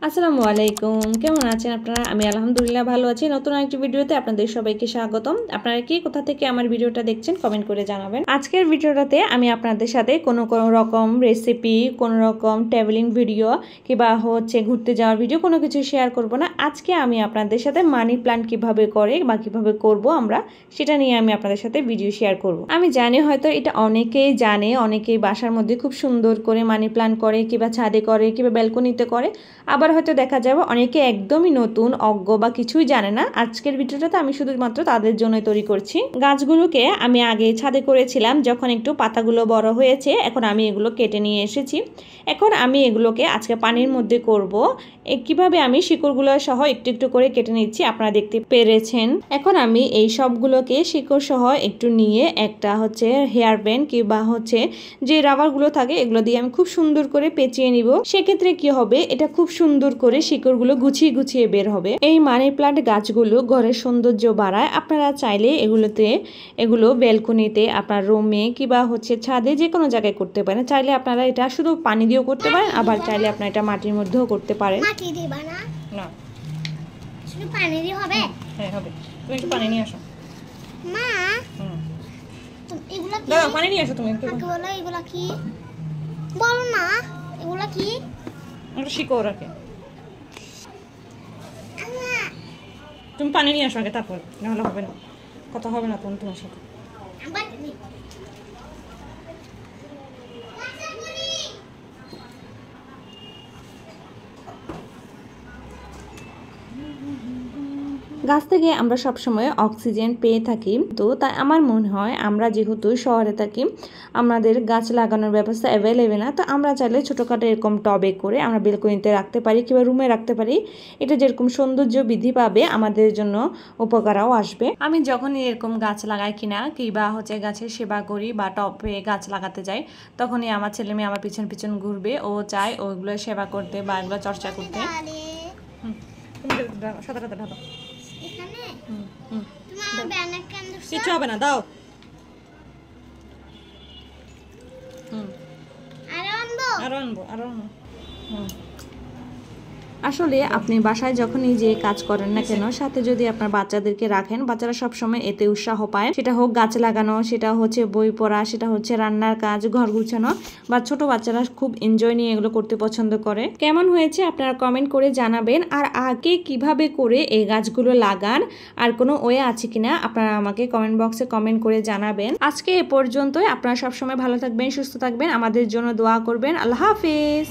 আসসালামু আলাইকুম, কেমন আছেন আপনারা? আমি আলহামদুলিল্লাহ ভালো আছি। নতুন একটি ভিডিওতে আপনাদের সবাইকে স্বাগতম। আপনারা কি কোথা থেকে আমার ভিডিওটা দেখছেন কমেন্ট করে জানাবেন। আজকের ভিডিওটাতে আমি আপনাদের সাথে কোনো রকম রেসিপি, কোনো রকম ট্রাভেলিং ভিডিও কিংবা হচ্ছে ঘুরতে যাওয়ার ভিডিও কোনো কিছু শেয়ার করব না। আজকে আমি আপনাদের সাথে মানি প্ল্যান্ট কিভাবে করে বা কিভাবে করব আমরা সেটা নিয়ে আমি আপনাদের সাথে ভিডিও শেয়ার করব। আমি জানি হয়তো এটা অনেকেই জানে, অনেকেই বাসার মধ্যে খুব সুন্দর করে মানি প্ল্যান্ট করে কিংবা ছাদে করে কিংবা ব্যালকনিতে করে, আবার হয়তো দেখা যাবে অনেকে একদমই নতুন অজ্ঞ বা কিছুই জানে না। আজকের ভিডিওটাতে আমি শুধুমাত্র তাদের জন্য তৈরি করছি। গাছগুলোকে আমি আগে ছাদে করেছিলাম, যখন একটু পাতাগুলো বড় হয়েছে এখন আমি এগুলো কেটে নিয়ে এসেছি। এখন আমি এগুলোকে আজকে পানির মধ্যে করব। কিভাবে আমি শিকড়গুলো সহ একটু একটু করে কেটে নিচ্ছি আপনারা দেখতে পেরেছেন। এখন আমি এই সবগুলোকে শিকড় সহ একটু নিয়ে একটা হচ্ছে হেয়ার ব্যান্ড কিংবা হচ্ছে যে রাবারগুলো থাকে এগুলো দিয়ে আমি খুব সুন্দর করে পেঁচিয়ে নিব। সেক্ষেত্রে কি হবে, এটা খুব সুন্দর করে শিকড়গুলো গুছিয়ে গুছিয়ে বের হবে। এই মানি প্লান্ট গাছগুলো ঘরের সৌন্দর্য বাড়ায়। আপনারা চাইলে এগুলো ব্যালকনিতে, আপনার রুমে কিংবা হচ্ছে ছাদে যে কোনো জায়গায় করতে পারেন। চাইলে আপনারা এটা শুধু পানি দিয়েও করতে পারেন, আবার চাইলে আপনারা এটা মাটির মধ্যেও করতে পারেন। মাটি দিবা না? না, শুধু পানি দিয়ে হবে? হ্যাঁ হবে। তুমি একটু পানি নিয়ে আসো। মা, এগুলা কি? দাও পানি নিয়ে আসো তুমি একটু। বলো এগুলা কি? বলো না, এগুলা কি? একটু শিকড় রাখে। তুমি পানি নিয়ে আসো আগে, তারপর নাহলে হবে না, কথা হবে না তোমার সাথে। গাছ থেকে আমরা সবসময় অক্সিজেন পেয়ে থাকি, তো তাই আমার মনে হয় আমরা যেহেতু শহরে থাকি আমাদের গাছ লাগানোর ব্যবস্থা অ্যাভেলেবেল না, তো আমরা চাইলে ছোটোখাটো এরকম টবে করে আমরা বেলকনিতে রাখতে পারি কিংবা রুমে রাখতে পারি। এটা যেরকম সৌন্দর্য বৃদ্ধি পাবে আমাদের জন্য উপকারও আসবে। আমি যখনই এরকম গাছ লাগাই কিনা কিংবা হচ্ছে গাছের সেবা করি বা টবে গাছ লাগাতে যাই, তখনই আমার ছেলে মেয়ে আমার পিছন পিছন ঘুরবে। ও চায় ওগুলো সেবা করতে বা এগুলো চর্চা করতে। সাদা সাদা ঢালো। কিছু হবে না, দাও। আরো আনবো। আসলে আপনি বাসায় যখনই যে কাজ করেন না কেন, সাথে যদি আপনার বাচ্চাদেরকে রাখেন, বাচ্চারা সবসময় এতে উৎসাহ পায়। সেটা হোক গাছ লাগানো, সেটা হচ্ছে বই পড়া, সেটা হচ্ছে রান্নার কাজ, ঘর গুছানো, বা ছোট বাচ্চারা খুব এনজয় নিয়ে এগুলো করতে পছন্দ করে। কেমন হয়েছে আপনারা কমেন্ট করে জানাবেন। আর আগে কিভাবে করে এই গাছগুলো লাগান আর কোনো ওয়ে আছে কিনা আপনারা আমাকে কমেন্ট বক্সে কমেন্ট করে জানাবেন। আজকে এ পর্যন্তই। আপনারা সবসময় ভালো থাকবেন, সুস্থ থাকবেন, আমাদের জন্য দোয়া করবেন। আল্লাহ হাফেজ।